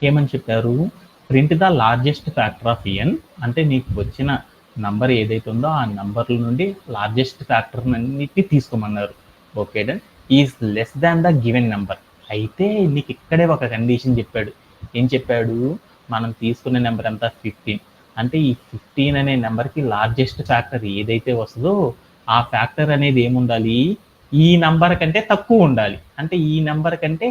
ఏమని చెప్పారు, print the largest factor of N, అంటే నీకు వచ్చిన నంబర్ ఏదైతే ఉందో ఆ నంబర్ల నుండి లార్జెస్ట్ ఫ్యాక్టర్ అన్నిటిని తీసుకోమన్నారు. Okay done. Is less than the given number. అయితే నీకు ఇక్కడే ఒక కండిషన్ చెప్పాడు. ఏం చెప్పాడు, మనం తీసుకున్న నెంబర్ అంతా 15, అంటే ఈ 15 అనే నెంబర్కి లార్జెస్ట్ ఫ్యాక్టర్ ఏదైతే వస్తుందో ఆ ఫ్యాక్టర్ అనేది ఏముండాలి, ఈ నంబర్ కంటే తక్కువ ఉండాలి. అంటే ఈ నెంబర్ కంటే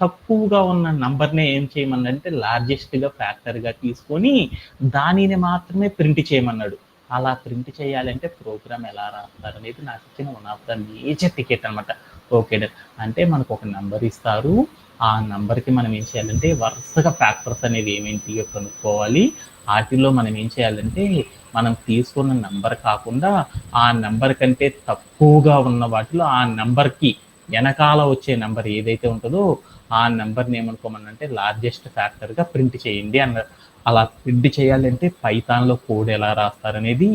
తక్కువగా ఉన్న నంబర్నే ఏం చేయమన్నాడంటే లార్జెస్ట్గా ఫ్యాక్టర్గా తీసుకొని దానిని మాత్రమే ప్రింట్ చేయమన్నాడు. అలా ప్రింట్ చేయాలంటే ప్రోగ్రామ్ ఎలా రాస్తారు అనేది నాకు ఇచ్చిన one of the major ticket అనమాట. ఓకే, అంటే మనకు ఒక నెంబర్ ఇస్తారు, ఆ నెంబర్కి మనం ఏం చేయాలంటే వరుసగా ఫ్యాక్టర్స్ అనేవి ఏమేంటి కనుక్కోవాలి. వాటిలో మనం ఏం చేయాలంటే మనం తీసుకున్న నెంబర్ కాకుండా ఆ నెంబర్ కంటే తక్కువగా ఉన్న వాటిలో ఆ నెంబర్కి వెనకాల వచ్చే నెంబర్ ఏదైతే ఉంటుందో ఆ నెంబర్ని ఏమనుకోమనంటే లార్జెస్ట్ ఫ్యాక్టర్గా ప్రింట్ చేయండి అన్నారు. అలా ప్రింట్ చేయాలంటే పైథాన్లో కోడ్ ఎలా రాస్తారనేది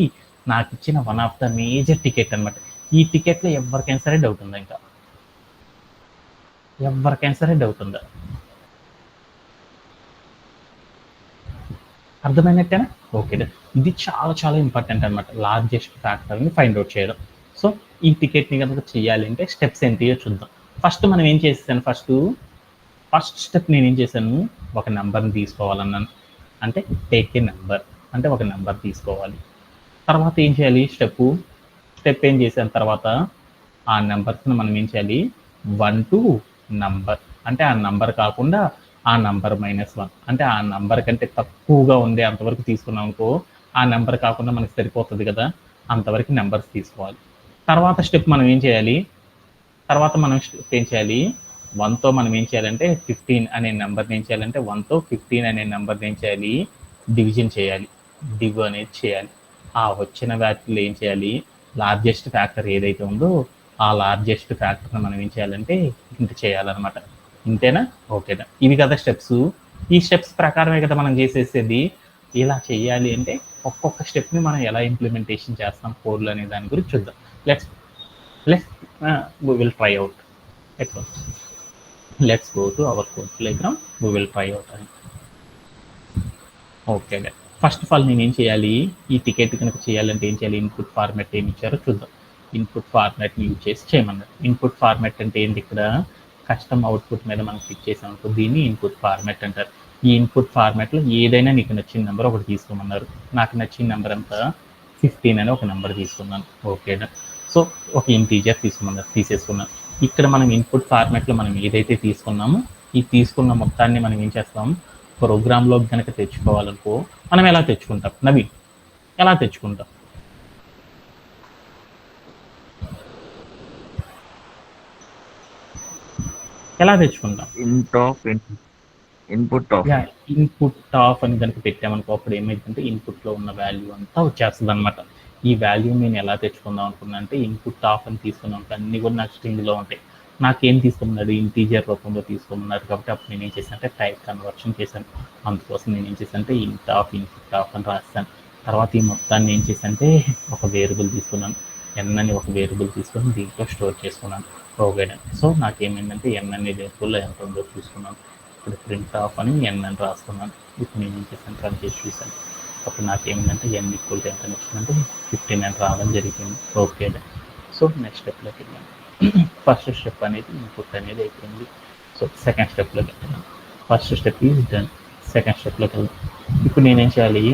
నాకు ఇచ్చిన one of the major ticket అనమాట. ఈ టికెట్లో ఎవరికైనా సరే డౌట్ ఉందా, ఇంకా ఎవరికైనా సరే డౌట్ ఉందా? అర్థమైనట్టేనా? ఓకే, ఇది చాలా చాలా ఇంపార్టెంట్ అనమాట, లార్జెస్ట్ ఫ్యాక్టర్ని ఫైండ్ అవుట్ చేయడం. సో ఈ టికెట్ని కనుక చేయాలి అంటే స్టెప్స్ ఏంటియో చూద్దాం. ఫస్ట్ మనం ఏం చేసాను, ఫస్ట్ స్టెప్ నేను ఏం చేశాను, ఒక నెంబర్ని తీసుకోవాలన్నాను. అంటే టేక్ ఏ నెంబర్, అంటే ఒక నెంబర్ తీసుకోవాలి. తర్వాత ఏం చేయాలి, స్టెప్ ఏం చేసిన తర్వాత ఆ నెంబర్స్ని మనం ఏం చేయాలి, 1 to నంబర్, అంటే ఆ నంబర్ కాకుండా ఆ నంబర్ -1, అంటే ఆ నంబర్ కంటే తక్కువగా ఉంది అంతవరకు తీసుకున్నాం అనుకో, ఆ నెంబర్ కాకుండా మనకి సరిపోతుంది కదా, అంతవరకు నెంబర్స్ తీసుకోవాలి. తర్వాత స్టెప్ మనం ఏం చేయాలి, 1తో మనం ఏం చేయాలంటే 15 అనే నెంబర్ని ఏం చేయాలంటే 1తో 15 అనే నెంబర్ని ఏం చేయాలి, డివిజన్ చేయాలి, డివ్ అనేది చేయాలి. ఆ వచ్చిన వాటిలో ఏం చేయాలి, లార్జెస్ట్ ఫ్యాక్టర్ ఏదైతే ఉందో ఆ లార్జెస్ట్ ఫ్యాక్టర్ని మనం ఏం చేయాలంటే ఇంత చేయాలన్నమాట. ఇంతేనా? ఓకేనా? ఇవి కదా స్టెప్స్. ఈ స్టెప్స్ ప్రకారమే కదా మనం చేసేసేది. ఇలా చేయాలి అంటే ఒక్కొక్క స్టెప్ని మనం ఎలా ఇంప్లిమెంటేషన్ చేస్తాం కోడ్లు అనే దాని గురించి చూద్దాం. Let's we will try out. Let's go to our code playground. We will try out. Okay, first of all నేను ఏం చేయాలి, ఈ టికెట్ కనుక చేయాలంటే ఏం చేయాలి, ఇన్పుట్ ఫార్మాట్ ఏమి ఇచ్చారో చూద్దాం. ఇన్పుట్ ఫార్మాట్ని యూజ్ చేసి చేయమన్నారు. ఇన్పుట్ ఫార్మాట్ అంటే ఏంటి, ఇక్కడ కస్టమ్ అవుట్పుట్ మీద మనం క్లిక్ చేసామనుకో దీన్ని ఇన్పుట్ ఫార్మాట్ అంటారు. ఈ ఇన్పుట్ ఫార్మాట్లో ఏదైనా నీకు నచ్చిన నెంబర్ ఒకటి తీసుకోమన్నారు. నాకు నచ్చిన నెంబర్ అంతా 15 అని ఒక నెంబర్ తీసుకున్నాను. ఓకేనా? సో ఒక ఇంటీజర్ తీసేసుకున్నాను. ఇక్కడ మనం ఇన్పుట్ ఫార్మాట్లో మనం ఏదైతే తీసుకున్నామో ఈ తీసుకున్న మొత్తాన్ని మనం ఏం చేస్తాం, ప్రోగ్రాంలో కనుక తెచ్చుకోవాలనుకో మనం ఎలా తెచ్చుకుంటాం, నవీన్ ఎలా తెచ్చుకుంటాం? ఇన్పుట్ ఆఫ్ అని కనుక పెట్టామనుకో అప్పుడు ఏమైందంటే ఇన్పుట్లో ఉన్న వాల్యూ అంతా వచ్చేస్తుంది అనమాట. ఈ వాల్యూ నేను ఎలా తెచ్చుకుందాం అనుకున్నా అంటే ఇన్పుట్ ఆఫ్ అని తీసుకున్నాం, అన్నీ కూడా నాకు స్ట్రింగ్లో ఉంటాయి. నాకేం తీసుకున్నాడు, ఇంటీజర్ రూపంలో తీసుకున్నారు కాబట్టి అప్పుడు నేను ఏం చేశాను అంటే టైప్ కన్వర్షన్ చేశాను. అందుకోసం నేను ఏం చేశాను అంటే ఇన్పుట్ ఆఫ్ అని రాస్తాను. తర్వాత ఈ మొత్తాన్ని ఏం చేశానంటే ఒక వేరియబుల్ తీసుకున్నాను, ఎన్ అని ఒక వేరియబుల్ తీసుకొని దీంట్లో స్టోర్ చేసుకున్నాను. ఓకేనా? సో నాకేమైందంటే ఎన్ అనే వేరియబుల్లో ఎంత ఉందో చూసుకున్నాను. ఇప్పుడు ప్రింట్ ఆఫ్ అని ఎన్ అని రాసుకున్నాను. ఇప్పుడు నేను ఏం చేశాను, రన్ చేసి చూశాను. అప్పుడు నాకేమిందంటే ఎన్ ఈక్వల్ టు ఎంత వచ్చిందంటే 15 అని రావడం జరిగింది. ఓకే, సో నెక్స్ట్ స్టెప్లోకి వెళ్ళాను. ఫస్ట్ స్టెప్ అనేది ఇన్పుట్ అనేది అయిపోయింది. సో సెకండ్ స్టెప్లోకి వెళ్తున్నాను. First step is done. Second స్టెప్లోకి వెళ్దాం. ఇప్పుడు నేనేం చేయాలి,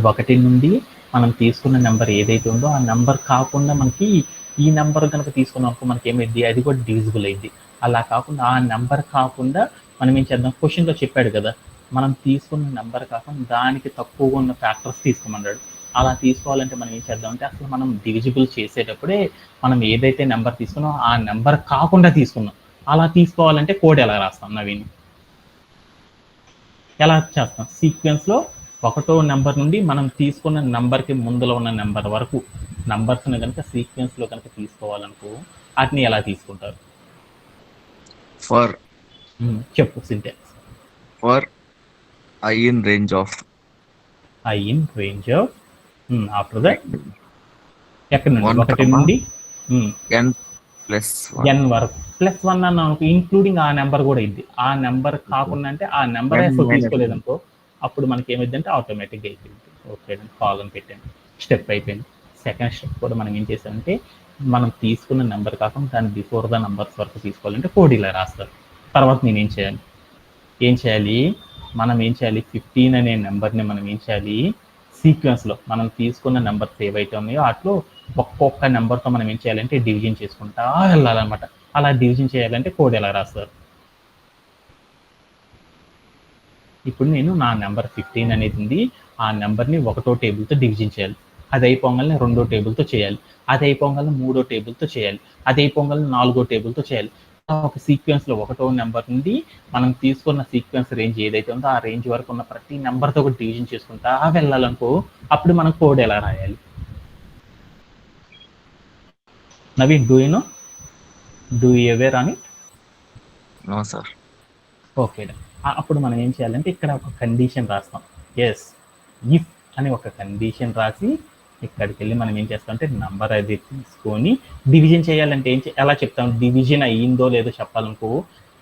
1 నుండి మనం తీసుకున్న నెంబర్ ఏదైతే ఉందో ఆ నెంబర్ కాకుండా మనకి ఈ నెంబర్ కనుక తీసుకున్నాం మనకి ఏమైంది, అది కూడా డివిజిబుల్ అయింది. అలా కాకుండా ఆ నెంబర్ కాకుండా మనం ఏం చేద్దాం, క్వశ్చన్లో చెప్పాడు కదా మనం తీసుకున్న నెంబర్ కాకుండా దానికి తక్కువగా ఉన్న ఫ్యాక్టర్స్ తీసుకోమన్నాడు. అలా తీసుకోవాలంటే మనం ఏం చేద్దామంటే అసలు మనం డివిజిబుల్ చేసేటప్పుడే మనం ఏదైతే నెంబర్ తీసుకున్నామో ఆ నెంబర్ కాకుండా తీసుకున్నాం. అలా తీసుకోవాలంటే కోడ్ ఎలా రాస్తాం నవీన్, ఎలా చేస్తాం? సీక్వెన్స్లో 1వ నెంబర్ నుండి మనం తీసుకున్న నెంబర్కి ముందులో ఉన్న నెంబర్ వరకు నంబర్స్ని కనుక సీక్వెన్స్లో కనుక తీసుకోవాలనుకో వాటిని ఎలా తీసుకుంటారు? చెప్పు syntax. For I in range of after that ఎక్కడి నుండి 1 నుండి ప్లస్ ఎన్ వరకు +1 అన్నాం అనుకో, ఇంక్లూడింగ్ ఆ నెంబర్ కూడా ఇద్ది. ఆ నెంబర్ కాకుండా అంటే ఆ నెంబర్ N minus తీసుకోలేదు అనుకో, అప్పుడు మనకి ఏమైందంటే ఆటోమేటిక్గా అయిపోయింది. ఓకే, కాలం పెట్టాను, స్టెప్ అయిపోయింది. సెకండ్ స్టెప్ కూడా మనం ఏం చేసామంటే, మనం తీసుకున్న నెంబర్ కాకుండా దాని బిఫోర్ ద నెంబర్స్ వరకు తీసుకోవాలంటే కోడ్ ఇలా రాస్తారు. తర్వాత నేను ఏం చేయాలి, మనం ఏం చేయాలి, 15 అనే నెంబర్ని మనం ఏం చేయాలి, సీక్వెన్స్లో మనం తీసుకున్న నెంబర్స్ ఏవైతే ఉన్నాయో వాటిలో ఒక్కొక్క నెంబర్తో మనం ఏం చేయాలంటే డివిజన్ చేసుకుంటా వెళ్ళాలన్నమాట. అలా డివిజన్ చేయాలంటే కోడ్ ఎలా రాస్తారు. ఇప్పుడు నేను నా నెంబర్ 15 అనేది ఉంది, ఆ నెంబర్ని ఒకటో టేబుల్తో డివిజన్ చేయాలి. అది అయిపోగానే రెండో టేబుల్తో చేయాలి, అది అయిపోగానే మూడో టేబుల్తో చేయాలి, అది అయిపోగానే నాలుగో టేబుల్తో చేయాలి. ఒక సీక్వెన్స్లో ఒకటో నెంబర్ నుండి మనం తీసుకున్న సీక్వెన్స్ రేంజ్ ఏదైతే ఉందో ఆ రేంజ్ వరకు ఉన్న ప్రతి నెంబర్తో కూడా డివిజన్ చేసుకుంటా వెళ్ళాలనుకో, అప్పుడు మనం కోడ్ ఎలా రాయాలి. Naveen, do you aware on it? No sir. Okay, అప్పుడు మనం ఏం చేయాలంటే ఇక్కడ ఒక కండిషన్ రాస్తాం. ఎస్, ఇఫ్ అని ఒక కండిషన్ రాసి ఇక్కడికి వెళ్ళి మనం ఏం చేస్తాం అంటే నంబర్ అది తీసుకొని డివిజన్ చేయాలంటే ఎలా చెప్తాం, డివిజన్ అయ్యిందో లేదో చెప్పాలనుకో,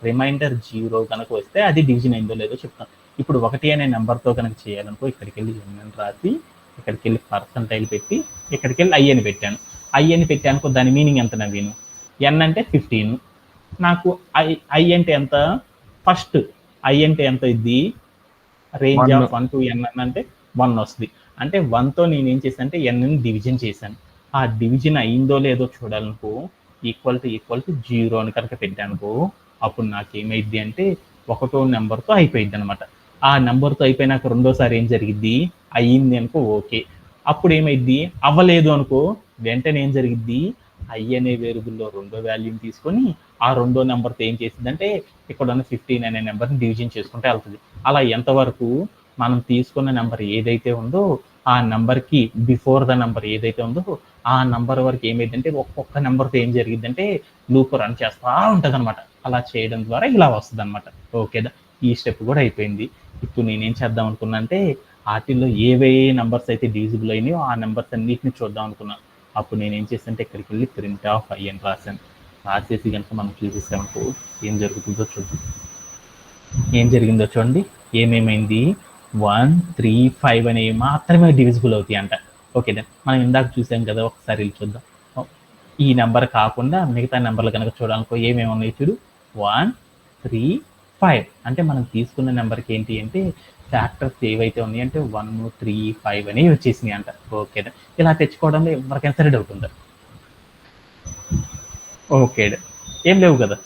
రిమైండర్ 0 కనుక వస్తే అది డివిజన్ అయిందో లేదో చెప్తాం. ఇప్పుడు 1 అనే నెంబర్తో కనుక చేయాలనుకో, ఇక్కడికి వెళ్ళి ఎన్ రాసి ఇక్కడికి వెళ్ళి పర్సంటైల్ పెట్టి ఇక్కడికి వెళ్ళి ఐ అని పెట్టాను. ఐ అని పెట్టానుకో, దాని మీనింగ్ ఎంత నవీను, ఎన్ అంటే 15, నాకు ఐ అంటే ఎంత, ఫస్ట్ ఐ అంటే ఎంత, ఇది రేంజ్ ఆఫ్ 1 to n అంటే 1 వస్తుంది. అంటే 1తో నేను ఏం చేశాను అంటే ఎన్ని డివిజన్ చేశాను. ఆ డివిజన్ అయిందో లేదో చూడాలనుకో, ఈక్వల్ టు 0 అని కనుక పెట్టానుకో, అప్పుడు నాకు ఏమైద్ది అంటే ఒకటో నెంబర్తో అయిపోయింది అనమాట. ఆ నెంబర్తో అయిపోయినాక రెండోసారి ఏం జరిగిద్ది, అయ్యింది అనుకో, ఓకే. అప్పుడు ఏమైద్ది, అవ్వలేదు అనుకో, వెంటనే ఏం జరిగిద్ది, ఐ అనే వేరియబుల్లో రెండో వాల్యూని తీసుకొని ఆ రెండో నెంబర్తో ఏం చేసిందంటే ఇక్కడ ఉన్న 15 అనే నెంబర్ని డివిజన్ చేసుకుంటే వెళ్తుంది. అలా ఎంతవరకు, మనం తీసుకున్న నెంబర్ ఏదైతే ఉందో ఆ నెంబర్కి బిఫోర్ ద నెంబర్ ఏదైతే ఉందో ఆ నెంబర్ వరకు ఏమైందంటే ఒక్కొక్క నెంబర్తో ఏం జరిగిద్దంటే లూప్ రన్ చేస్తూ ఉంటుంది అనమాట. అలా చేయడం ద్వారా ఇలా వస్తుంది అనమాట. ఓకేదా, ఈ స్టెప్ కూడా అయిపోయింది. ఇప్పుడు నేనేం చేద్దాం అనుకున్నా అంటే వాటిల్లో ఏవే నెంబర్స్ అయితే డివిజిబుల్ అయినాయో ఆ నెంబర్స్ అన్నిటిని చూద్దాం అనుకున్నాను. అప్పుడు నేను ఏం చేశానంటే ఇక్కడికి వెళ్ళి ప్రింట్ ఆఫ్ ఐ అని రాశాను. రాసేసి కనుక మనం చూసేసామనుకో ఏం జరుగుతుందో చూద్దాం. ఏం జరిగిందో చూడండి, ఏమేమైంది, 1, 3, 5 అనేవి మాత్రమే డివిజిబుల్ అవుతాయి అంట. ఓకే, మనం ఇందాక చూసాం కదా, ఒకసారి చూద్దాం. ఈ నెంబర్ కాకుండా మిగతా నెంబర్లు కనుక చూడాలనుకో ఏమేమి ఉన్నాయి చూడు, 1, 3, 5 అంటే మనం తీసుకున్న నెంబర్కి ఏంటి అంటే ఫ్యాక్టర్స్ ఏవైతే ఉన్నాయి అంటే 1, 3, 5 అనేవి వచ్చేసినాయి అంట. ఓకే, ఇలా తెచ్చుకోవడంలో ఎవరికైనా సరే డౌట్ ఉందా? ఓకే, ఏం లేవు కదా.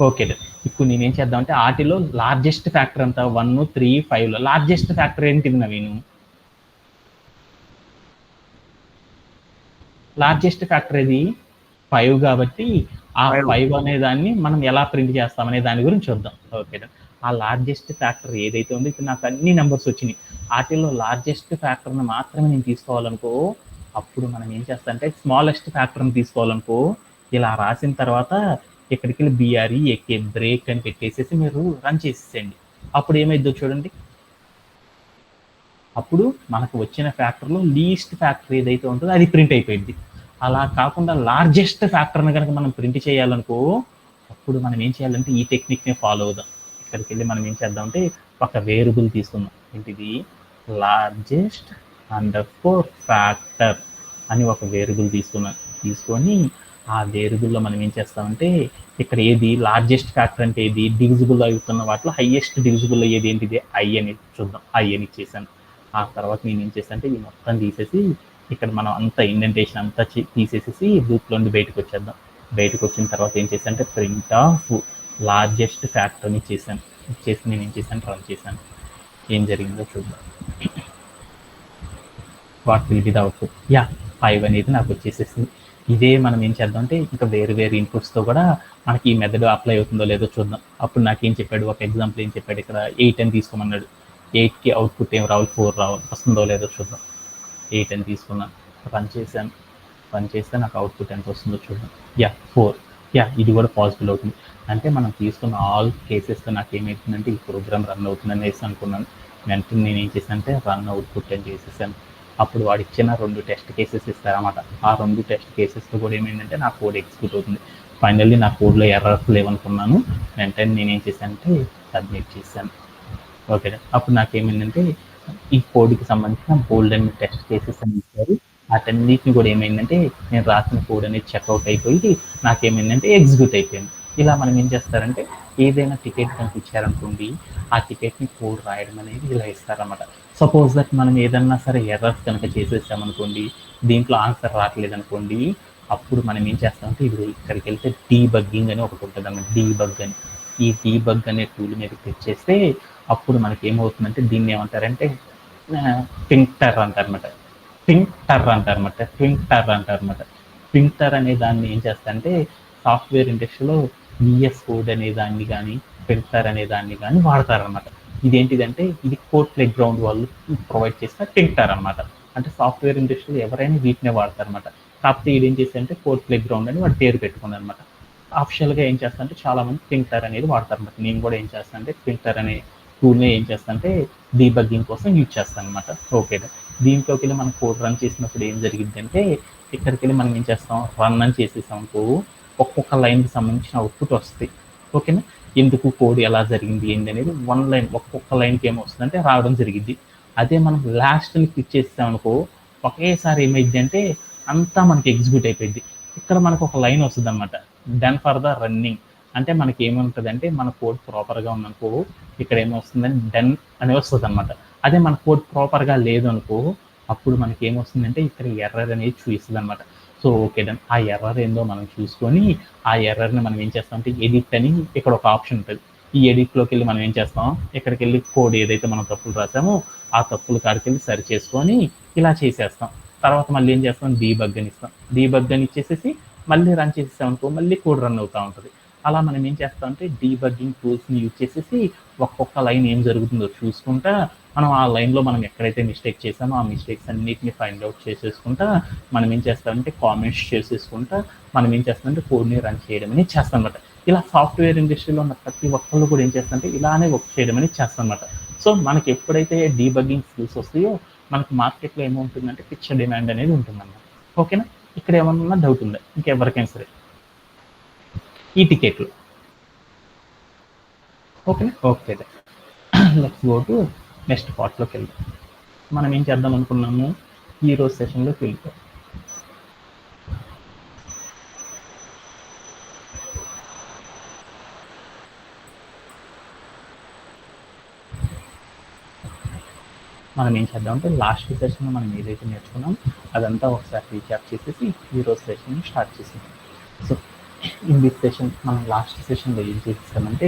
ఓకే, ఇప్పుడు నేనేం చేద్దామంటే వాటిలో లార్జెస్ట్ ఫ్యాక్టర్ అంతా 1, 3, 5లో లార్జెస్ట్ ఫ్యాక్టర్ ఏంటిది నవీను? లార్జెస్ట్ ఫ్యాక్టర్ ఏది, 5 కాబట్టి ఆ 5 అనే దాన్ని మనం ఎలా ప్రింట్ చేస్తామనే దాని గురించి చూద్దాం. ఓకే, ఆ లార్జెస్ట్ ఫ్యాక్టర్ ఏదైతే ఉందో ఇప్పుడు నాకు అన్ని నెంబర్స్ వచ్చినాయి, వాటిల్లో లార్జెస్ట్ ఫ్యాక్టర్ని మాత్రమే నేను తీసుకోవాలనుకో, అప్పుడు మనం ఏం చేస్తాం అంటే స్మాలెస్ట్ ఫ్యాక్టర్ని తీసుకోవాలనుకో ఇలా రాసిన తర్వాత ఇక్కడికి వెళ్ళి బిఆర్ఈ ఎక్కే బ్రేక్ అని పెట్టేసేసి మీరు రన్ చేసేసేయండి. అప్పుడు ఏమైద్దో చూడండి, అప్పుడు మనకు వచ్చిన ఫ్యాక్టర్లో లీస్ట్ ఫ్యాక్టర్ ఏదైతే ఉంటుందో అది ప్రింట్ అయిపోయింది. అలా కాకుండా లార్జెస్ట్ ఫ్యాక్టర్ని కనుక మనం ప్రింట్ చేయాలనుకో, అప్పుడు మనం ఏం చేయాలంటే ఈ టెక్నిక్ని ఫాలో అవుదాం. ఇక్కడికి వెళ్ళి మనం ఏం చేద్దామంటే ఒక వేరియబుల్ తీసుకుందాం. ఏంటిది, లార్జెస్ట్ _ ఫ్యాక్టర్ అని ఒక వేరియబుల్ తీసుకొని ఆ వేరియబుల్లో మనం ఏం చేస్తామంటే ఇక్కడ ఏది లార్జెస్ట్ ఫ్యాక్టర్ అంటే ఏది, డివిజిబుల్ అవుతున్న వాటిలో హైయెస్ట్ డివిజిబుల్ అయ్యేది ఏంటిది, ఐ అని చూద్దాం. ఐ అని ఇచ్చేసాను. ఆ తర్వాత నేను ఏం చేశాను అంటే ఇది మొత్తం తీసేసి ఇక్కడ మనం అంతా ఇండెంటేషన్ అంతా తీసేసేసి లూప్లో నుండి బయటకు వచ్చేద్దాం. బయటకు వచ్చిన తర్వాత ఏం చేశాను అంటే ప్రింట్ ఆఫ్ లార్జెస్ట్ ఫ్యాక్టర్ని ఇచ్చేసాను. నేను ఏం చేశాను, రన్ చేశాను. ఏం జరిగిందో చూద్దాం. What will be the output, 5 అనేది నాకు వచ్చేసేసింది. ఇదే మనం ఏం చేద్దాం అంటే ఇంకా వేరు ఇన్పుట్స్తో కూడా మనకి ఈ మెథడ్ అప్లై అవుతుందో లేదో చూద్దాం. అప్పుడు నాకు ఏం చెప్పాడు, ఒక ఎగ్జాంపుల్ ఏం చెప్పాడు, ఇక్కడ 8 అని తీసుకోమన్నాడు. 8కి అవుట్పుట్ ఏం రావాలి, 4 రావాలి. వస్తుందో లేదో చూద్దాం. 8 అని తీసుకున్నాను, రన్ చేస్తే నాకు అవుట్పుట్ ఎంత వస్తుందో చూద్దాం. 4. ఇది కూడా పాసిబుల్ అవుతుంది. అంటే మనం తీసుకున్న ఆల్ కేసెస్తో నాకు ఏమవుతుందంటే ఈ ప్రోగ్రామ్ రన్ అవుతుందని వేసి అనుకున్నాను. వెంటనే నేను ఏం చేశాను అంటే రన్ అవుట్పుట్ అని చేసేసాను. అప్పుడు వాడు ఇచ్చిన 2 టెస్ట్ కేసెస్ ఇస్తారన్నమాట. ఆ 2 టెస్ట్ కేసెస్తో కూడా ఏమైందంటే నా కోడ్ ఎగ్జిక్యూట్ అవుతుంది. ఫైనల్లీ నా కోడ్లో ఎర్రర్స్ లేవనుకున్నాను. వెంటనే నేనేం చేశానంటే సబ్మిట్ చేశాను. ఓకే. అప్పుడు నాకేమైందంటే ఈ కోడ్‌కి సంబంధించిన బోల్డన్ని టెస్ట్ కేసెస్ అని ఇచ్చారు. వాటన్నిటిని కూడా ఏమైందంటే నేను రాసిన కోడ్ అనేది చెక్‌ఔట్ అయిపోయి నాకేమైందంటే ఎగ్జిక్యూట్ అయిపోయింది. ఇలా మనం ఏం చేస్తారంటే ఏదైనా టికెట్ కనుక ఇచ్చారనుకోండి, ఆ టికెట్‌ని కోడ్ రాయడం అనేది ఇలా ఇస్తారనమాట. సపోజ్ దట్ మనం ఏదన్నా సరే ఎర్రర్స్ కనుక చేసేసామనుకోండి, దీంట్లో ఆన్సర్ రావట్లేదనుకోండి, అప్పుడు మనం ఏం చేస్తామంటే ఇప్పుడు ఇక్కడికెళ్తే డీబగ్గింగ్ అని ఒకటి ఉంటదన్నమాట. డీబగ్ అని. ఈ డీబగ్ అనే టూల్ మీద క్లిక్ చేస్తే అప్పుడు మనకి ఏమవుతుందంటే దీన్ని ఏమంటారంటే పింక్టర్ అంటారనమాట. పింక్టర్ అనే దాన్ని ఏం చేస్తారంటే సాఫ్ట్వేర్ ఇండస్ట్రీలో విఎస్ కోడ్ అనే దాన్ని కానీ పింక్టర్ అనే దాన్ని కానీ వాడతారనమాట. ఇదేంటిదంటే ఇది కోడ్ ప్లే గ్రౌండ్ వాళ్ళు ప్రొవైడ్ చేసిన పింక్టర్ అనమాట. అంటే సాఫ్ట్వేర్ ఇండస్ట్రీలో ఎవరైనా వీటినే వాడతారనమాట. కాకపోతే ఇది ఏం చేశారంటే కోడ్ ప్లే గ్రౌండ్ అని వాడి పేరు పెట్టుకుందనమాట. ఆఫిషియల్గా ఏం చేస్తానంటే చాలా మంది పింక్టర్ అనేది వాడతారనమాట. నేను కూడా ఏం చేస్తానంటే పింక్టర్ అనే టూల్ని ఏం చేస్తానంటే డీబగ్గింగ్ కోసం యూజ్ చేస్తాను అనమాట. ఓకే. దీంట్లోకి వెళ్ళి మనం కోడ్ రన్ చేసినప్పుడు ఏం జరిగిందంటే ఇక్కడికి వెళ్ళి మనం ఏం చేస్తాం రన్ అని చేసేసాం అనుకో ఒక్కొక్క లైన్కి సంబంధించిన అవుట్పుట్ వస్తాయి. ఓకేనా. ఎందుకు కోడ్ ఎలా జరిగింది ఏంటి అనేది వన్ లైన్ ఒక్కొక్క లైన్కి ఏమొస్తుందంటే రావడం జరిగింది. అదే మనం లాస్ట్ని క్లిక్ చేసాం అనుకో ఒకేసారి ఏమైంది అంటే అంతా మనకి ఎగ్జిక్యూట్ అయిపోయింది. ఇక్కడ మనకు ఒక లైన్ వస్తుంది అనమాట. డన్ ఫర్ ద రన్నింగ్ అంటే మనకి ఏముంటుందంటే మన కోడ్ ప్రాపర్గా ఉందనుకో ఇక్కడ ఏమొస్తుందంటే డన్ అని వస్తుంది అనమాట. అదే మన కోడ్ ప్రాపర్గా లేదు అనుకో అప్పుడు మనకి ఏమొస్తుందంటే ఇక్కడ ఎర్రర్ అనేది చూపిస్తుంది అనమాట. So okay done. ఆ ఎర్రర్ ఏందో మనం చూసుకొని ఆ ఎర్రర్ని మనం ఏం చేస్తామంటే ఎడిట్ అని ఇక్కడ ఒక ఆప్షన్ ఉంటుంది. ఈ ఎడిట్లోకి వెళ్ళి మనం ఏం చేస్తాం ఇక్కడికి వెళ్ళి కోడ్ ఏదైతే మనం తప్పులు రాసామో ఆ తప్పుల కాడికి వెళ్ళి సరి చేసుకొని ఇలా చేసేస్తాం. తర్వాత మళ్ళీ ఏం చేస్తాం డీబగ్ అని ఇస్తాం. డీబగ్ అని ఇచ్చేసేసి మళ్ళీ రన్ చేసేసాం అనుకో మళ్ళీ కోడ్ రన్ అవుతూ ఉంటుంది. అలా మనం ఏం చేస్తామంటే డీబగ్గింగ్ టూల్స్ని యూజ్ చేసేసి ఒక్కొక్క లైన్ ఏం జరుగుతుందో చూసుకుంటా మనం ఆ లైన్లో మనం ఎక్కడైతే మిస్టేక్ చేసామో ఆ మిస్టేక్స్ అన్నిటిని ఫైండ్ అవుట్ చేసేసుకుంటా మనం ఏం చేస్తామంటే కామెంట్స్ చేసేసుకుంటా మనం ఏం చేస్తామంటే కోడ్ని రన్ చేయడం అనేది చేస్తాం అనమాట. ఇలా సాఫ్ట్వేర్ ఇండస్ట్రీలో ఉన్న ప్రతి ఒక్కళ్ళు కూడా ఏం చేస్తారంటే ఇలానే వర్క్ చేయడం అనేది చేస్తాం అనమాట. సో మనకి ఎప్పుడైతే డీబగ్గింగ్ స్కిల్స్ వస్తాయో మనకి మార్కెట్లో ఏముంటుందంటే పిక్చర్ డిమాండ్ అనేది ఉంటుందన్నమాట. ఓకేనా. ఇక్కడ ఏమన్నా డౌట్ ఉందా ఇంకెవరికైనా సరే ఈ టికెట్లు? ఓకేనా. Okay. Let's go to next పార్ట్లోకి వెళ్దాం. మనం ఏం చేద్దాం అనుకున్నాము ఈరోజు సెషన్లోకి వెళ్తాం. మనం ఏం చేద్దామంటే లాస్ట్ సెషన్లో మనం ఏదైతే నేర్చుకున్నాం అదంతా ఒకసారి రీక్యాప్ చేసేసి ఈరోజు సెషన్ స్టార్ట్ చేసాం. సో ఇన్ దిస్ సెషన్ మనం లాస్ట్ సెషన్లో ఏం చేస్తామంటే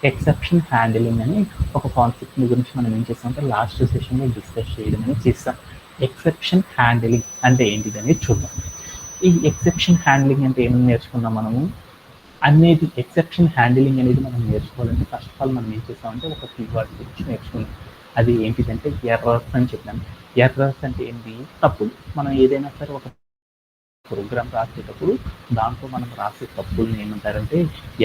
ఎక్సెప్షన్ హ్యాండిలింగ్ అని ఒక కాన్సెప్ట్ గురించి మనం ఏం చేస్తామంటే లాస్ట్ సెషన్లో డిస్కస్ చేయడం అనేది చేస్తాం. ఎక్సెప్షన్ హ్యాండిలింగ్ అంటే ఏంటిది అనేది చూద్దాం. ఈ ఎక్సెప్షన్ హ్యాండిలింగ్ అంటే ఏం నేర్చుకున్నాం మనము అనేది ఎక్సెప్షన్ హ్యాండిలింగ్ అనేది మనం నేర్చుకోవాలంటే ఫస్ట్ ఆఫ్ ఆల్ మనం ఏం చేస్తామంటే ఒక కీవర్డ్ గురించి నేర్చుకున్నాం. అది ఏంటిదంటే ఎర్రర్స్ అని చెప్పాను. ఎర్రర్స్ అంటే ఏంటి తప్పులు. మనం ఏదైనా సరే ఒక ప్రోగ్రామ్ రాసేటప్పుడు దాంట్లో మనం రాసే తప్పుల్ని ఏమంటారంటే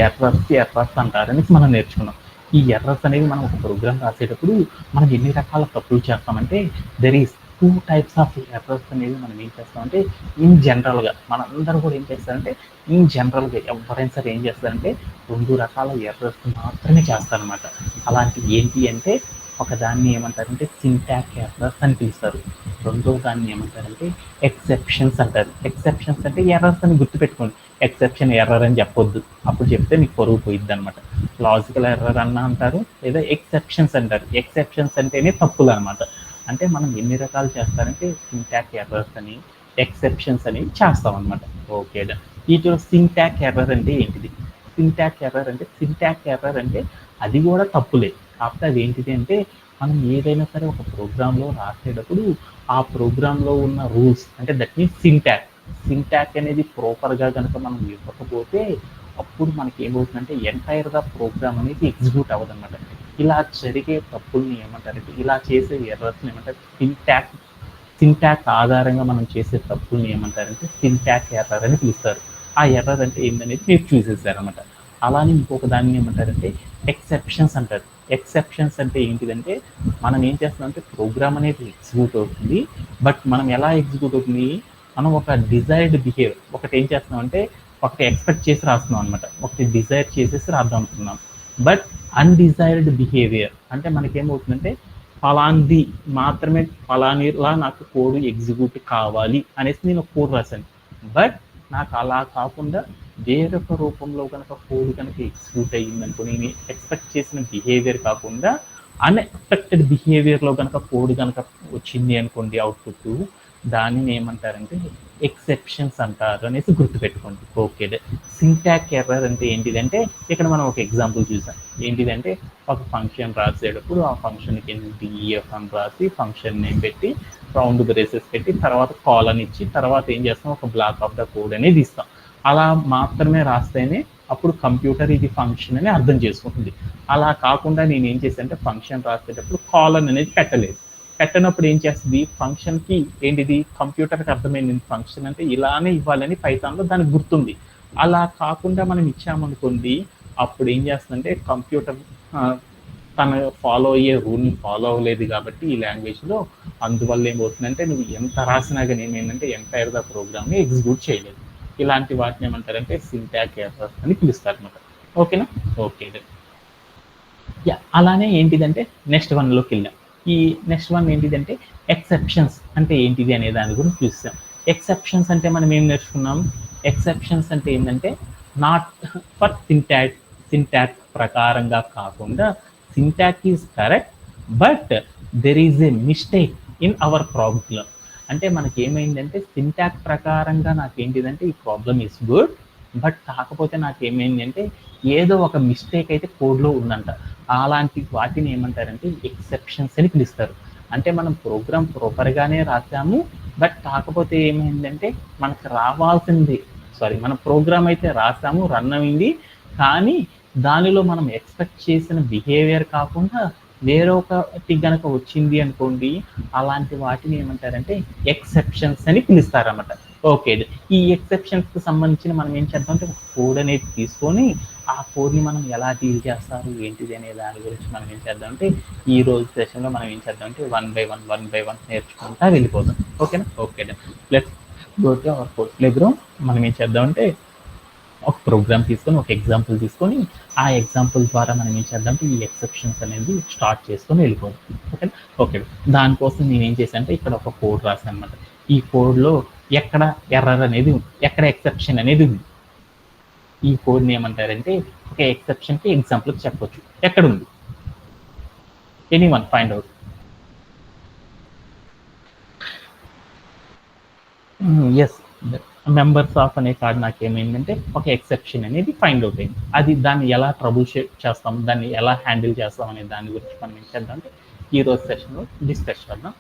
ఎర్రర్స్ అంటారని మనం నేర్చుకున్నాం. ఈ ఎర్రర్స్ అనేవి మనం ఒక ప్రోగ్రామ్ రాసేటప్పుడు మనం ఎన్ని రకాల తప్పులు చేస్తామంటే there is 2 types of errors అనేవి మనం ఏం చేస్తామంటే ఇన్ జనరల్గా మనందరూ కూడా ఏం చేస్తారంటే ఇన్ జనరల్గా ఎవరైనా సరే ఏం చేస్తారంటే 2 రకాల ఎర్రర్స్ మాత్రమే చేస్తారనమాట. అలాంటి ఏంటి అంటే ఒక దాన్ని ఏమంటారంటే సింటాక్ ఎర్రర్స్ అని పిలుస్తారు. రెండో దాన్ని ఏమంటారంటే ఎక్సెప్షన్స్ అంటారు. ఎక్సెప్షన్స్ అంటే ఎర్రర్స్ అని గుర్తుపెట్టుకోండి. ఎక్సెప్షన్ ఎర్రర్ అని చెప్పొద్దు, అప్పుడు చెప్తే మీకు పొరుగు పోయిద్ది అనమాట. లాజికల్ ఎర్రర్ అన్న అంటారు లేదా ఎక్సెప్షన్స్ అంటారు. ఎక్సెప్షన్స్ అంటేనే తప్పులు అనమాట. అంటే మనం ఎన్ని రకాలు చేస్తారంటే సింటాక్ ఎర్రర్స్ అని ఎక్సెప్షన్స్ అని చేస్తాం అనమాట. ఓకే. వీటిలో సింటాక్ ఎర్రర్ అంటే ఏంటిది? సింటాక్ ఎర్రర్ అంటే అది కూడా తప్పులే. కాకపోతే అది ఏంటిది అంటే మనం ఏదైనా సరే ఒక ప్రోగ్రాంలో రాసేటప్పుడు ఆ ప్రోగ్రాంలో ఉన్న రూల్స్ అంటే దట్ మీన్స్ సింటాక్ అనేది ప్రాపర్గా కనుక మనం ఇవ్వకపోతే అప్పుడు మనకి ఏమవుతుందంటే ఎంటైర్గా ప్రోగ్రామ్ అనేది ఎగ్జిక్యూట్ అవ్వదన్నమాట. ఇలా జరిగే తప్పుల్ని ఏమంటారంటే ఇలా చేసే ఎర్రర్స్ని ఏమంటారు సింటాక్ ఆధారంగా మనం చేసే తప్పుల్ని ఏమంటారంటే సింటాక్ ఎర్రర్ అని పిలుస్తారు. ఆ ఎర్రర్ అంటే ఏంటనేది మీరు చూసేసారనమాట. అలానే ఇంకొక దాన్ని ఏమంటారంటే ఎక్సెప్షన్స్ అంటారు. ఎక్సెప్షన్స్ అంటే ఏంటిదంటే మనం ఏం చేస్తామంటే ప్రోగ్రామ్ అనేది ఎగ్జిక్యూట్ అవుతుంది. బట్ మనం ఎలా ఎగ్జిక్యూట్ అవుతుంది మనం ఒక డిజైర్డ్ బిహేవియర్ ఒకటి ఏం చేస్తున్నామంటే ఒకటి ఎక్స్పెక్ట్ చేసి రాస్తున్నాం అనమాట, ఒకటి డిజైర్ చేసేసి రాద్దాం అనుకున్నాం. బట్ అన్డిజైర్డ్ బిహేవియర్ అంటే మనకేమవుతుందంటే ఫలాంది మాత్రమే, ఫలానిలా నాకు కోడ్ ఎగ్జిక్యూట్ కావాలి అనేసి నేను కోడ్ రాశాను. బట్ నాకు అలా కాకుండా వేరొక రూపంలో కనుక కోడ్ కనుక ఎగ్జిక్యూట్ అయ్యింది అనుకో, నేను ఎక్స్పెక్ట్ చేసిన బిహేవియర్ కాకుండా అన్ఎక్స్పెక్టెడ్ బిహేవియర్లో కనుక కోడ్ కనుక వచ్చింది అనుకోండి అవుట్పుట్, దానిని ఏమంటారంటే ఎక్సెప్షన్స్ అంటారు అనేసి గుర్తుపెట్టుకోండి. ఓకే, సింటాక్ ఎర్రర్ అంటే ఏంటిదంటే ఇక్కడ మనం ఒక ఎగ్జాంపుల్ చూసాం. ఏంటిదంటే ఒక ఫంక్షన్ రాసేటప్పుడు ఆ ఫంక్షన్కి డిఎఫ్ అని రాసి ఫంక్షన్ నేమ్ పెట్టి రౌండ్ బ్రేసెస్ పెట్టి తర్వాత కాలన్ ఇచ్చి తర్వాత ఏం చేస్తాం, ఒక బ్లాక్ ఆఫ్ ద కోడ్ అనేది ఇస్తాం. అలా మాత్రమే రాస్తేనే అప్పుడు కంప్యూటర్ ఇది ఫంక్షన్ అని అర్థం చేసుకుంటుంది. అలా కాకుండా నేను ఏం చేశాను అంటే ఫంక్షన్ రాసేటప్పుడు కాలన్ అనేది పెట్టనప్పుడు ఏం చేస్తుంది, ఫంక్షన్కి ఏంటిది కంప్యూటర్కి అర్థమైంది ఫంక్షన్ అంటే ఇలానే ఇవ్వాలని పైథాన్లో దానికి గుర్తుంది. అలా కాకుండా మనం ఇచ్చామనుకోండి, అప్పుడు ఏం చేస్తుందంటే కంప్యూటర్ తను ఫాలో అయ్యే రూల్ని ఫాలో అవ్వలేదు కాబట్టి ఈ లాంగ్వేజ్లో, అందువల్ల ఏమవుతుందంటే నువ్వు ఎంత రాసినా కానీ ఏంటంటే ఎంటైర్ ద ప్రోగ్రామ్ని ఎగ్జిక్యూట్ చేయలేదు. ఇలాంటి వాటిని ఏమంటారంటే సింటాక్ ఎర్రర్ అని పిలుస్తారు అనమాట. ఓకేనా? ఓకే. యా, అలానే ఏంటిదంటే నెక్స్ట్ వన్లోకి వెళ్ళాం. ఈ నెక్స్ట్ వన్ ఏంటిదంటే ఎక్సెప్షన్స్ అంటే ఏంటిది అనే దాని గురించి చూస్తాం. ఎక్సెప్షన్స్ అంటే మనం ఏం నేర్చుకున్నాం, ఎక్సెప్షన్స్ అంటే ఏంటంటే నాట్ ఫర్ సింటాక్ ప్రకారంగా కాకుండా syntax is correct but there is a mistake in our problem. అంటే మనకి ఏమైందంటే సింటాక్ ప్రకారంగా నాకేంటిదంటే ఈ ప్రాబ్లమ్ ఈజ్ గుడ్, బట్ కాకపోతే నాకు ఏమైందంటే ఏదో ఒక మిస్టేక్ అయితే కోడ్లో ఉందంట. అలాంటి వాటిని ఏమంటారంటే ఎక్సెప్షన్స్ అని పిలుస్తారు. అంటే మనం ప్రోగ్రామ్ ప్రాపర్గానే రాసాము, బట్ కాకపోతే ఏమైందంటే మనకు రావాల్సింది, మన ప్రోగ్రామ్ అయితే రాసాము, రన్ అయింది, కానీ దానిలో మనం ఎక్స్పెక్ట్ చేసిన బిహేవియర్ కాకుండా వేరొకటి గనక వచ్చింది అనుకోండి, అలాంటి వాటిని ఏమంటారంటే ఎక్సెప్షన్స్ అని పిలుస్తారన్నమాట. ఓకే, ఈ ఎక్సెప్షన్స్కి సంబంధించిన మనం ఏం చేద్దాం అంటే కోడ్ అనేది తీసుకొని ఆ కోడ్ని మనం ఎలా డీల్ చేస్తారు ఏంటిది అనే దాని గురించి మనం ఏం చేద్దాం అంటే ఈ రోజు సెషన్లో మనం ఏం చేద్దాం అంటే వన్ బై వన్ నేర్చుకుంటా వెళ్ళిపోదాం. ఓకేనా? Okay, let's go to our code playground. మనం ఏం చేద్దాం అంటే ఒక ప్రోగ్రామ్ తీసుకొని ఒక ఎగ్జాంపుల్ తీసుకొని ఆ ఎగ్జాంపుల్ ద్వారా మనం ఏం చేద్దాం అంటే ఈ ఎక్సెప్షన్స్ అనేది స్టార్ట్ చేసుకొని వెళ్ళిపోదాం. ఓకే ఓకే, దానికోసం నేను ఏం చేశాను అంటే ఇక్కడ ఒక కోడ్ రాశాను అనమాట. ఈ కోడ్లో ఎక్కడ ఎర్రర్ అనేది ఉంది, ఎక్కడ ఎక్సెప్షన్ అనేది ఉంది. ఈ కోడ్ని ఏమంటారంటే ఒక ఎక్సెప్షన్కి ఎగ్జాంపుల్కి చెప్పొచ్చు. ఎక్కడ ఉంది? Anyone find out. Yes, members of అనే కార్డ్ నాకు ఏమైందంటే ఒక ఎక్సెప్షన్ అనేది ఫైండ్ అవుట్ అయింది. అది దాన్ని ఎలా ట్రబుల్ షూట్ చేస్తాం, దాన్ని ఎలా హ్యాండిల్ చేస్తాం అనే దాని గురించి మనం ఏం చేద్దాం అంటే ఈరోజు సెషన్లో డిస్కస్ చేద్దాం.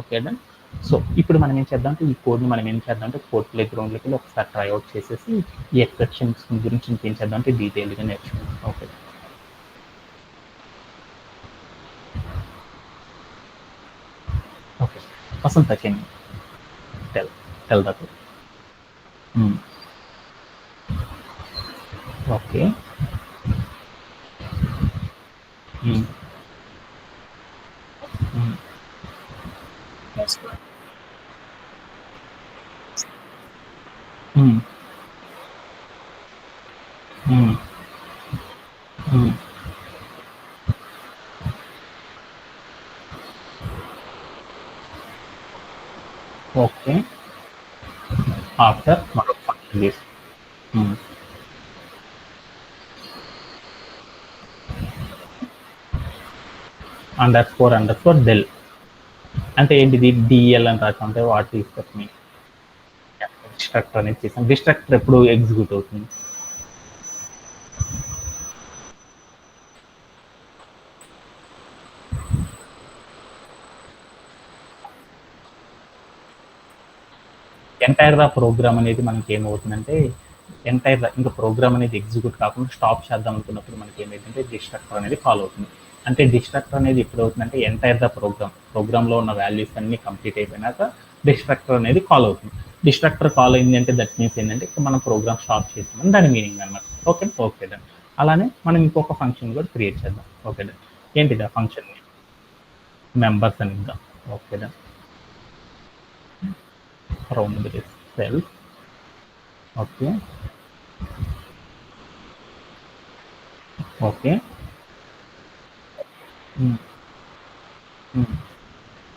Okay done. సో ఇప్పుడు మనం ఏం చేద్దాం అంటే ఈ కోడ్ని మనం ఏం చేద్దాం అంటే కోడ్ ప్లే గ్రౌండ్లోకి ఒకసారి ట్రైఅవుట్ చేసేసి ఈ ఎక్సెప్షన్స్ గురించి ఇంకేం చేద్దాం అంటే డీటెయిల్గా నేర్చుకుందాం. Okay okay, Vasantha can tell that. Okay. Okay, after మరొక ఫంక్షన్ చేసి అండర్ స్కోర్ డెల్ అంటే ఏంటిది, డిఎల్ అని రాసాం అంటే what is that mean. Destructor అనేది చేసాం. డిస్ట్రక్టర్ ఎప్పుడు ఎగ్జిక్యూట్ అవుతుంది? ఎంటైర్ ద ప్రోగ్రామ్ అనేది మనకి ఏమవుతుందంటే ఎంటైర్ ఇంకా ప్రోగ్రామ్ అనేది ఎగ్జిక్యూట్ కాకుండా స్టాప్ చేద్దాం అనుకున్నప్పుడు మనకి ఏమైందంటే డిస్ట్రక్టర్ అనేది కాల్ అవుతుంది. అంటే డిస్ట్రక్టర్ అనేది ఎప్పుడు అవుతుందంటే ఎంటైర్ ద ప్రోగ్రామ్లో ఉన్న వాల్యూస్ అన్ని కంప్లీట్ అయిపోయినాక డిస్ట్రక్టర్ అనేది కాల్ అవుతుంది. డిస్ట్రక్టర్ కాల్ అయింది అంటే దట్ మీన్స్ ఏంటంటే మనం ప్రోగ్రామ్ స్టాప్ చేసామని దాని మీనింగ్ అనమాట. Okay okay done. అలానే మనం ఇంకొక ఫంక్షన్ కూడా క్రియేట్ చేద్దాం. Okay done. ఏంటిది ఆ ఫంక్షన్? మెంబర్స్ అని ఇద్దాం. Okay done. రౌండ్ బ్రేస్ సెల్. Okay, okay.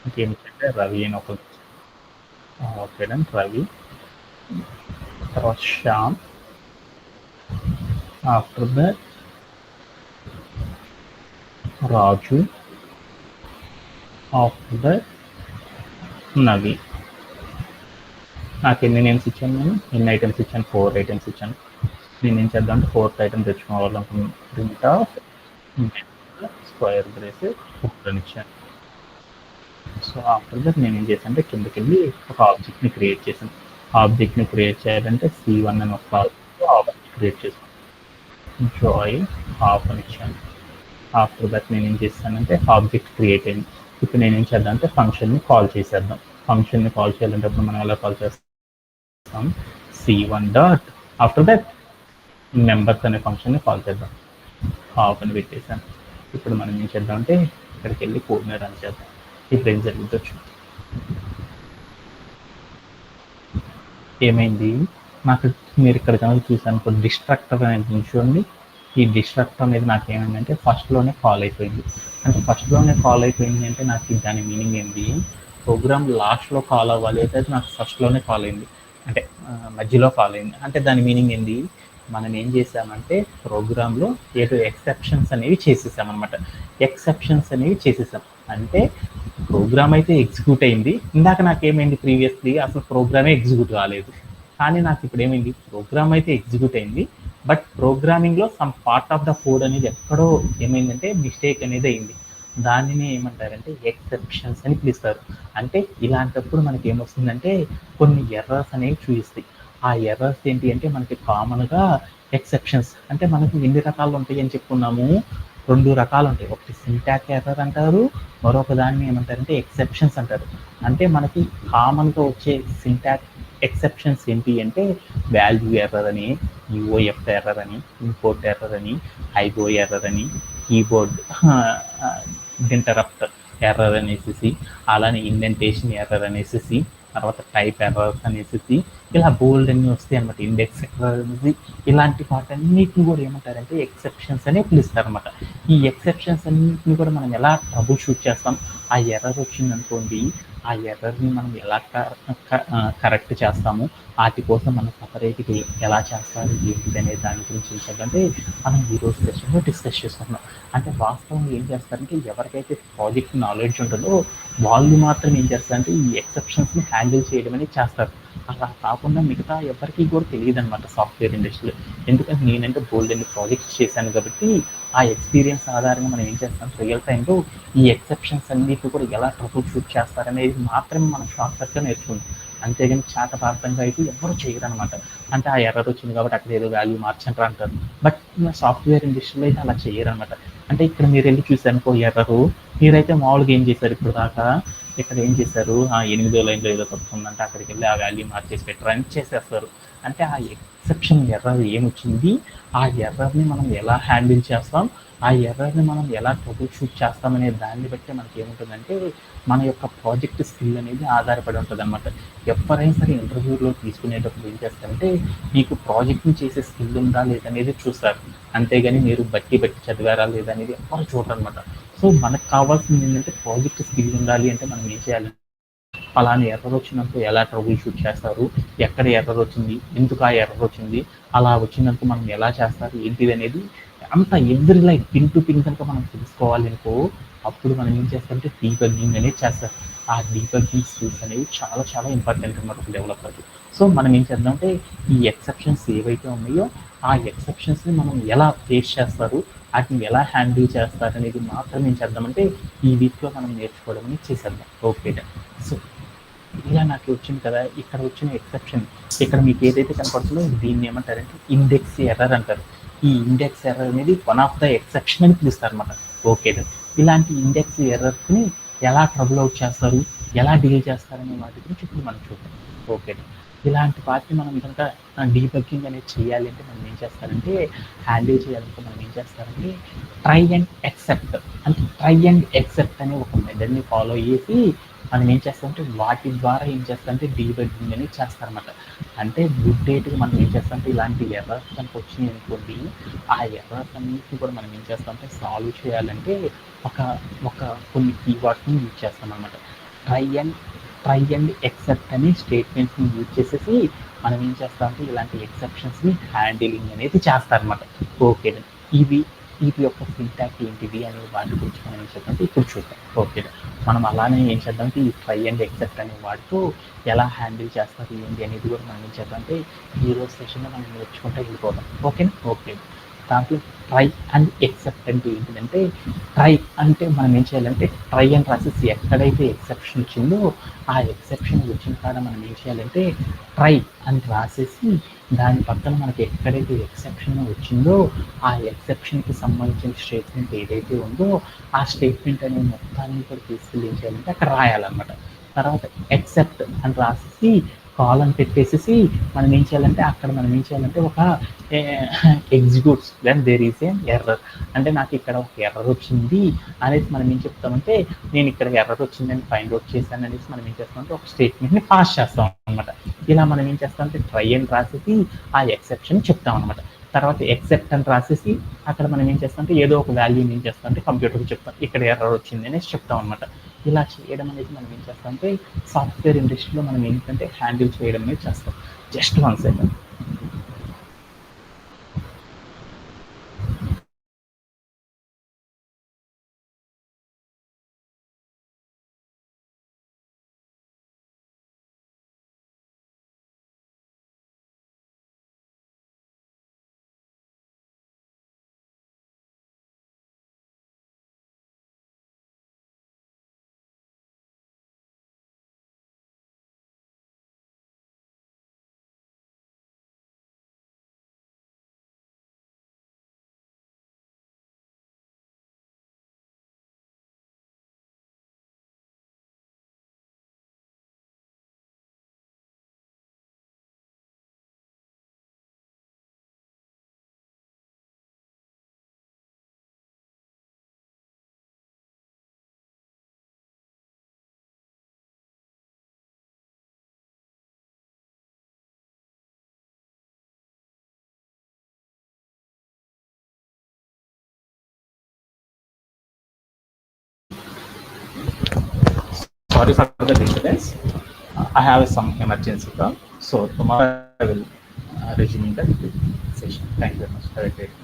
ఇంకేంటంటే రవి అని ఒక ఓకే డన్. రవి, తర్వాత Shyam, after that Raju, after that Navi. నాకు ఎన్ని నేమ్స్ ఇచ్చాను నేను? ఎన్ని ఐటమ్స్ ఇచ్చాను? 4 ఐటమ్స్ ఇచ్చాను. నేనేం చేద్దాం అంటే 4th ఐటమ్ తెచ్చుకోవాలనుకున్నాను. ప్రింట్ ఆఫ్ స్క్వేర్ బ్రేసెస్ 4 అని ఇచ్చాను. సో ఆఫ్టర్ దట్ నేనేం చేశాను అంటే కిందకెళ్ళి ఒక ఆబ్జెక్ట్ని క్రియేట్ చేశాను. ఆబ్జెక్ట్ని క్రియేట్ చేయాలంటే C1 అని ఒక ఆబ్జెక్ట్ క్రియేట్ చేశాను. జాయ్ హాఫ్ అని ఇచ్చాను. ఆఫ్టర్ దట్ నేనేం చేశానంటే ఆబ్జెక్ట్ క్రియేట్ అయింది. ఇప్పుడు నేనేం చేద్దాం అంటే ఫంక్షన్ని కాల్ చేసేద్దాం. ఫంక్షన్ని కాల్ చేయాలంటే అప్పుడు మనం ఎలా కాల్ చేస్తాం? C1 dot after that members అనే ఫంక్షన్ని కాల్ చేద్దాం. హాఫ్ అని పెట్టేశాను. ఇప్పుడు మనం ఏం చేద్దాం అంటే ఇక్కడికి వెళ్ళి కోడ్ని రన్ చేద్దాం. ఇప్పుడు ఏం జరుగుతుంది? ఏమైంది? నాకు మీరు ఇక్కడ కనుక చూసాను డిస్ట్రక్టర్ అనేది చూడండి. ఈ డిస్ట్రక్టర్ అనేది నాకు ఏమైందంటే ఫస్ట్లోనే కాల్ అయిపోయింది. అంటే ఫస్ట్లోనే కాల్ అయిపోయింది అంటే నాకు దాని మీనింగ్ ఏంటి? ప్రోగ్రామ్ లాస్ట్లో కాల్ అవ్వాలి అయితే నాకు ఫస్ట్లోనే కాల్ అయింది. అంటే మధ్యలో కాల్ అయింది. అంటే దాని మీనింగ్ ఏంటి? మనం ఏం చేసామంటే ప్రోగ్రాంలో ఏదో ఎక్సెప్షన్స్ అనేవి చేసేసామన్నమాట. ఎక్సెప్షన్స్ అనేవి చేసేసాం అంటే ప్రోగ్రామ్ అయితే ఎగ్జిక్యూట్ అయింది. ఇందాక నాకేమైంది? ప్రీవియస్లీ అసలు ప్రోగ్రామే ఎగ్జిక్యూట్ కాలేదు. కానీ నాకు ఇప్పుడు ఏమైంది? ప్రోగ్రామ్ అయితే ఎగ్జిక్యూట్ అయింది. బట్ ప్రోగ్రామింగ్లో some part of the code అనేది ఎక్కడో ఏమైందంటే మిస్టేక్ అనేది అయింది. దానిని ఏమంటారంటే ఎక్సెప్షన్స్ అని పిలుస్తారు. అంటే ఇలాంటప్పుడు మనకి ఏమొస్తుందంటే కొన్ని ఎర్రర్స్ అనేవి చూపిస్తాయి. ఆ ఎర్రర్స్ ఏంటి అంటే మనకి కామన్గా ఎక్సెప్షన్స్ అంటే మనకి ఎన్ని రకాలు ఉంటాయి అని చెప్పుకున్నాము? 2 రకాలు ఉంటాయి. ఒకటి సింటాక్ ఎర్రర్ అంటారు, మరొక దాన్ని ఏమంటారంటే ఎక్సెప్షన్స్ అంటారు. అంటే మనకి కామన్గా వచ్చే సింటాక్ ఎక్సెప్షన్స్ ఏంటి అంటే వాల్యూ ఎర్రర్ అని, యూఓఎఫ్ ఎర్రర్ అని, ఇంపోర్ట్ ఎర్రర్ అని, ఐగో ఎర్రర్ అని, కీబోర్డ్ ఇంటరప్ట్ ఎర్రర్ అనేసి, అలానే ఇండెంటేషన్ ఎర్రర్ అనేసి, తర్వాత టైప్ ఎర్రర్స్ అనేసి ఇలా బోల్డ్ అన్ని వస్తాయి అనమాట. ఇండెక్స్ ఎర్రర్ అనేది ఇలాంటి వాటన్నిటిని కూడా ఏమంటారంటే ఎక్సెప్షన్స్ అనే పిలుస్తారు అనమాట. ఈ ఎక్సెప్షన్స్ అన్నింటిని కూడా మనం ఎలా ట్రబుల్ షూట్ చేస్తాం? ఆ ఎర్రర్ వచ్చిందనుకోండి, ఆ ఎర్రర్ని మనం ఎలా కరెక్ట్ చేస్తాము, వాటి కోసం మనం సపరేట్గా ఎలా చేస్తారు ఏంటిది అనే దాని గురించి ఏంటంటే మనం ఈరోజు సెషన్లో డిస్కస్ చేసుకుంటున్నాం. అంటే వాస్తవంగా ఏం చేస్తారంటే ఎవరికైతే ప్రాజెక్ట్ నాలెడ్జ్ ఉంటుందో వాళ్ళు మాత్రం ఏం చేస్తారంటే ఈ ఎక్సెప్షన్స్ని హ్యాండిల్ చేయడం అనేది చేస్తారు. అలా కాకుండా మిగతా ఎవరికి కూడా తెలియదు అనమాట సాఫ్ట్వేర్ ఇండస్ట్రీలో. ఎందుకంటే నేనంటే బోల్డ్ అన్ని ప్రాజెక్ట్స్ చేశాను కాబట్టి ఆ ఎక్స్పీరియన్స్ ఆధారంగా మనం ఏం చేస్తాం రియల్ టైంలో ఈ ఎక్సెప్షన్స్ అన్నిటి కూడా ఎలా ట్రబుల్ షూట్ చేస్తారనేది మాత్రమే మనం షార్ట్ కట్గా నేర్చుకుంటాం. అంతేగాని చాటభారతంగా అయితే ఎవరు చేయరు అనమాట. అంటే ఆ ఎర్రర్ వచ్చింది కాబట్టి అక్కడ ఏదో వాల్యూ మార్చంటారు అంటారు. బట్ సాఫ్ట్వేర్ ఇండస్ట్రీలో అయితే అలా చేయరు అనమాట. అంటే ఇక్కడ మీరు వెళ్ళి చూసారనుకో ఎర్రరు, మీరైతే మామూలుగా ఏం చేశారు ఇప్పుడు దాకా? ఇక్కడ ఏం చేశారు? 8వ లైన్లో ఏదో తప్పు ఉందంటే అక్కడికి వెళ్ళి ఆ వాల్యూ మార్చేసి పెట్టి రన్ చేసేస్తారు. అంటే ఆ ఎక్సెప్షన్ ఎర్రర్ ఏమొచ్చింది, ఆ ఎర్రర్ని మనం ఎలా హ్యాండిల్ చేస్తాం, ఆ ఎర్రర్ని మనం ఎలా ట్రబుల్ షూట్ చేస్తామనే దాన్ని బట్టి మనకి ఏముంటుందంటే మన యొక్క ప్రాజెక్ట్ స్కిల్ అనేది ఆధారపడి ఉంటుంది అనమాట. ఎవరైనా సరే ఇంటర్వ్యూలో తీసుకునేటప్పుడు ఏం చేస్తారంటే మీకు ప్రాజెక్ట్ని చేసే స్కిల్ ఉందా లేదనేది చూస్తారు. అంతేగాని మీరు బట్టి చదివారా లేదనేది ఎవరు చూడరు అనమాట. సో మనకు కావాల్సింది ఏంటంటే ప్రాజెక్ట్ స్కిల్ ఉండాలి అంటే మనం ఏం చేయాలి? అలానే ఎర్రర్ వచ్చినప్పుడు ఎలా ట్రబుల్ షూట్ చేస్తారు, ఎక్కడ ఎర్రర్ వచ్చింది, ఎందుకు ఆ ఎర్రర్ వచ్చింది, అలా వచ్చినందుకు మనం ఎలా చేస్తారు ఏంటిది అనేది అంత every like pin to pin కనుక మనం తెలుసుకోవాలి అనుకో అప్పుడు మనం ఏం చేస్తామంటే డీబగ్గింగ్ అనేది చేస్తారు. ఆ డీబగ్గింగ్ స్కిల్స్ అనేవి చాలా చాలా ఇంపార్టెంట్ అనమాట ఒక డెవలపర్కి. సో మనం ఏం చేద్దామంటే ఈ ఎక్సెప్షన్స్ ఏవైతే ఉన్నాయో ఆ ఎక్సెప్షన్స్ని మనం ఎలా ఫేస్ చేస్తారు, వాటిని ఎలా హ్యాండిల్ చేస్తారు అనేది మాత్రం ఏం చేద్దామంటే ఈ వీక్లో మనం నేర్చుకోవడం అనేది చేసేద్దాం. ఓకే. సో ఇలా నాకు వచ్చింది కదా, ఇక్కడ వచ్చిన ఎక్సెప్షన్ ఇక్కడ మీకు ఏదైతే కనపడుతుందో దీన్ని ఏమంటారంటే ఇండెక్స్ ఎర్రర్ అంటారు. ఈ ఇండెక్స్ ఎర్రర్ అనేది వన్ ఆఫ్ ద ఎక్సెప్షన్ అని పిలుస్తారు అనమాట. ఓకే. ఇలాంటి ఇండెక్స్ ఎర్రర్స్ని ఎలా ట్రబుల్ అవుట్ చేస్తారు, ఎలా డీల్ చేస్తారనే వాటి గురించి ఇప్పుడు మనం చూద్దాం. ఓకే. ఇలాంటి వాటిని మనం కనుక డీబగ్గింగ్ అనేది చేయాలి అంటే మనం ఏం చేస్తారంటే హ్యాండిల్ చేయాలంటే మనం ఏం చేస్తారంటే ట్రై అండ్ ఎక్సెప్ట్ అంటే ట్రై అండ్ ఎక్సెప్ట్ అనే ఒక మెథడ్ని ఫాలో చేసి మనం ఏం చేస్తామంటే వాటి ద్వారా ఏం చేస్తామంటే డీబగ్గింగ్ అనేది చేస్తారన్నమాట. అంటే గుడ్ డేట్గా మనం ఏం చేస్తామంటే ఇలాంటి ఎర్రర్స్ కనుక వచ్చినాయి అనుకోండి, ఆ ఎర్రర్స్ అన్నిటిని కూడా మనం ఏం చేస్తామంటే సాల్వ్ చేయాలంటే ఒక ఒక కొన్ని కీవర్డ్స్ని యూజ్ చేస్తాం అనమాట. ట్రై అండ్ ఎక్సెప్ట్ అనే స్టేట్మెంట్స్ని యూజ్ చేసేసి మనం ఏం చేస్తామంటే ఇలాంటి ఎక్సెప్షన్స్ని హ్యాండిలింగ్ అనేది చేస్తారనమాట. ఓకే, ఇవి యొక్క సింటాక్స్ ఏంటిది అనే వాటి గురించి మనం ఏం చేద్దామంటే ఇప్పుడు చూద్దాం. ఓకే, మనం అలానే ఏం చేద్దామంటే ఈ ట్రై అండ్ ఎక్సెప్ట్ అనే వాటితో ఎలా హ్యాండిల్ చేస్తారు ఏంటి అనేది కూడా మనం ఏం చేద్దామంటే ఈరోజు సెషన్లో మనం నేర్చుకుంటూ వెళ్ళిపోదాం. ఓకేనా? ఓకే, దాంట్లో ట్రై అండ్ ఎక్సెప్ట్ అంటే ఏంటిదంటే, ట్రై అంటే మనం ఏం చేయాలంటే ట్రై అని రాసేసి ఎక్కడైతే ఎక్సెప్షన్ వచ్చిందో ఆ ఎక్సెప్షన్ వచ్చిన కాడ మనం ఏం చేయాలంటే ట్రై అని రాసేసి దాని పక్కన మనకి ఎక్కడైతే ఎక్సెప్షన్ వచ్చిందో ఆ ఎక్సెప్షన్కి సంబంధించిన స్టేట్మెంట్ ఏదైతే ఉందో ఆ స్టేట్మెంట్ అనేది మొత్తాన్ని కూడా తీసుకెళ్ళి ఏం చేయాలంటే అక్కడ రాయాలన్నమాట. తర్వాత ఎక్సెప్ట్ అని రాసేసి కాలన్ పెట్టేసేసి మనం ఏం చేయాలంటే అక్కడ మనం ఏం చేయాలంటే ఒక executes then there is a error, అంటే నాకు ఇక్కడ ఒక ఎర్రర్ వచ్చింది అనేది మనం ఏం చెప్తామంటే నేను ఇక్కడ ఎర్రర్ వచ్చిందని ఫైండ్ అవుట్ చేశాను అనేసి మనం ఏం చేస్తామంటే ఒక స్టేట్మెంట్ని పాస్ చేస్తాం అనమాట. ఇలా మనం ఏం చేస్తామంటే ట్రై అని రాసేసి ఆ ఎక్సెప్షన్ చెప్తాం అనమాట. తర్వాత ఎక్సెప్ట్ అని రాసేసి అక్కడ మనం ఏం చేస్తామంటే ఏదో ఒక వాల్యూని ఏం చేస్తామంటే కంప్యూటర్కి చెప్తాం ఇక్కడ ఎర్రర్ వచ్చింది అనేసి చెప్తాం అనమాట. ఇలా చేయడం అనేది మనం ఏం చేస్తామంటే సాఫ్ట్వేర్ ఇండస్ట్రీలో మనం ఏంటంటే హ్యాండిల్ చేయడం అనేది చేస్తాం. Just 1 second. Sorry for the disturbance. I have some emergency call, so tomorrow I will resume the session. Thank you very much. Have a great day.